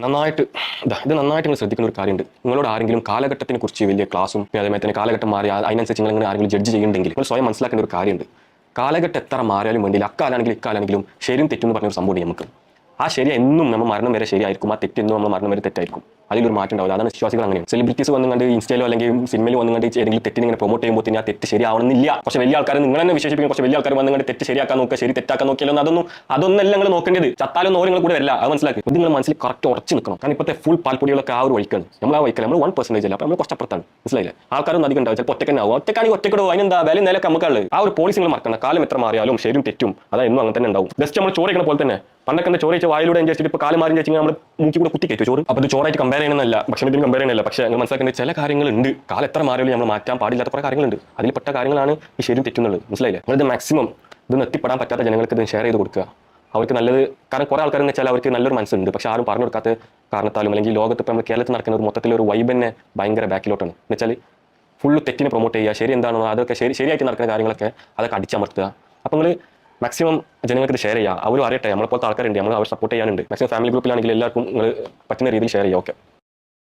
നന്നായിട്ട് ഇത് നന്നായിട്ട് നിങ്ങൾ ശ്രദ്ധിക്കുന്ന ഒരു കാര്യമുണ്ട്. നിങ്ങളോട് ആരെങ്കിലും കാലഘട്ടത്തിനെ കുറിച്ച് വലിയ ക്ലാസും അതേപോലെ തന്നെ കാലഘട്ടം മാറി അതിനനുസരിച്ച് നിങ്ങൾ ആരെങ്കിലും ജഡ്ജ് ചെയ്യുന്നുണ്ടെങ്കിൽ നിങ്ങൾ സ്വയം മനസ്സിലാക്കേണ്ട ഒരു കാര്യമുണ്ട്. കാലഘട്ടം എത്ര മാറിയാലും വേണ്ടിയില്ല, അക്കാലാണെങ്കിലും ഇക്കാലാണെങ്കിലും ശരിയും തെറ്റും എന്ന് പറഞ്ഞൊരു സംഭവം നമുക്ക്. ആ ശരി എന്നും നമ്മൾ മരണം വരെ ശരിയായിരിക്കും, ആ തെറ്റെന്നും നമ്മൾ മരണം വരെ തെറ്റായിരിക്കും. അതിലൊരു മാറ്റം ഉണ്ടാവില്ല. അതാണ് വിശ്വാസികൾ അങ്ങനെയാണ്. സെലിബ്രിറ്റീസ് വന്നുകൊണ്ട് ഇൻസ്റ്റയിലോ അല്ലെങ്കിൽ സിനിമയിൽ വന്നുകൊണ്ട് ഏതെങ്കിലും തെറ്റിനെ ഇങ്ങനെ പ്രൊമോട്ട് ചെയ്യുമ്പോൾ ആ തെറ്റ് ശരിയാവണമെന്നില്ല. പക്ഷേ വലിയ ആൾക്കാർ നിങ്ങൾ തന്നെ വിശേഷിപ്പിക്കും, കുറച്ച് വലിയ ആൾക്കാർ വന്നുകൊണ്ട് തെറ്റ് ശരിയാക്കാൻ നോക്കുക, ശരി തെറ്റാക്കാൻ നോക്കിയാലോ അതൊന്നല്ല നിങ്ങൾ നോക്കേണ്ടത്. ചത്താലും നിങ്ങൾ കൂടെ വരില്ല, അത് മനസ്സിലാക്കി. ഇത് നിങ്ങൾ മനസ്സിൽ കറക്റ്റ് ഉറച്ചു നിൽക്കണം. കാരണം ഇപ്പോഴത്തെ ഫുൾ പാൽപ്പൊടികളൊക്കെ ആ ഒരു വഴിക്കാണ്. നമ്മൾ ആ വഴിക്കല്ല, നമ്മൾ 1% അല്ല, അപ്പോൾ നമ്മൾ കുറച്ചപ്പുറത്താണ്. മനസ്സിലായില്ലേ? ആൾക്കാരൊന്നും അധികം ഉണ്ടാവും, ചിലപ്പോൾ ഒറ്റക്കാവും. ഒറ്റക്കാണെങ്കിൽ ഒറ്റക്കടോ, അതിനെന്താ വില നിലക്ക് നമുക്കുള്ളത്. ആ ഒരു പോളിസി നിങ്ങൾ മറക്കണം. കാലം എത്ര മാറിയാലും ശരിയും തെറ്റും അതെന്നും അങ്ങനെ തന്നെ ഉണ്ടാവും. ജസ്റ്റ് നമ്മൾ ചോറിക്കണ പോലെ തന്നെ പണ്ടൊക്കെ ചോറ് വെച്ച് വായിലൂടെ എഞ്ചിച്ചിട്ട് ഇപ്പോൾ കാലം മാറി വെച്ചാൽ നമ്മൾ മൂക്കി കൂടെ കുത്തി കയറ്റും ചോറ്. അപ്പോൾ ഇത് ചോറായിട്ട് കമ്പയർ ചെയ്യണമെന്നല്ല, ഭക്ഷണത്തിന് കമ്പയർ ചെയ്യണമല്ല. പക്ഷേ നിങ്ങൾ മനസ്സിലാക്കേണ്ട ചില കാര്യങ്ങളുണ്ട്. കാലം എത്ര മാറിയാലും നമ്മൾ മാറ്റാൻ പാടില്ലാത്ത കുറേ കാര്യങ്ങളുണ്ട്. അതിൽ പെട്ട കാര്യങ്ങളാണ് ഈ ശരിയും തെറ്റുന്നുള്ളത്. മനസ്സിലായില്ലേ? നിങ്ങളിത് മാക്സിമം ഇതൊന്നും എത്തിപ്പെടാൻ പറ്റാത്ത ജനങ്ങൾക്ക് ഇത് ഷെയർ ചെയ്ത് കൊടുക്കുക. അവർക്ക് നല്ലത്. കാരണം കുറേ ആൾക്കാരെന്ന് വെച്ചാൽ അവർക്ക് നല്ലൊരു മനസ്സുണ്ട്, പക്ഷേ ആരും പറഞ്ഞു കൊടുക്കാത്ത കാരണത്താലും അല്ലെങ്കിൽ ലോകത്ത് ഇപ്പോൾ നമ്മൾ കേരളത്തിൽ നടക്കുന്ന ഒരു മൊത്തത്തിലൊരു വൈബ് തന്നെ ഭയങ്കര ബാക്കിലോട്ടാണ്. എന്ന് വെച്ചാൽ ഫുള്ള് തെറ്റിനെ പ്രൊമോട്ട് ചെയ്യുക, ശരി എന്താണോ അതൊക്കെ ശരിയായിട്ട് നടക്കുന്ന കാര്യങ്ങളൊക്കെ അതൊക്കെ അടിച്ചമർത്തുക. അപ്പോൾ നിങ്ങൾ മാക്സിമം ജനങ്ങൾക്ക് ഇത് ഷെയർ ചെയ്യുക. അവരും അറിയട്ടെ നമ്മളെപ്പോലത്തെ ആൾക്കാരുണ്ട്, നമ്മൾ അവർ സപ്പോർട്ട് ചെയ്യാനുണ്ട്. മാക്സിമം ഫാമിലി ഗ്രൂപ്പിലാണെങ്കിൽ എല്ലാവർക്കും നിങ്ങൾ പറ്റുന്ന രീതിയിൽ ഷെയർ ചെയ്യുക. ഓക്കെ.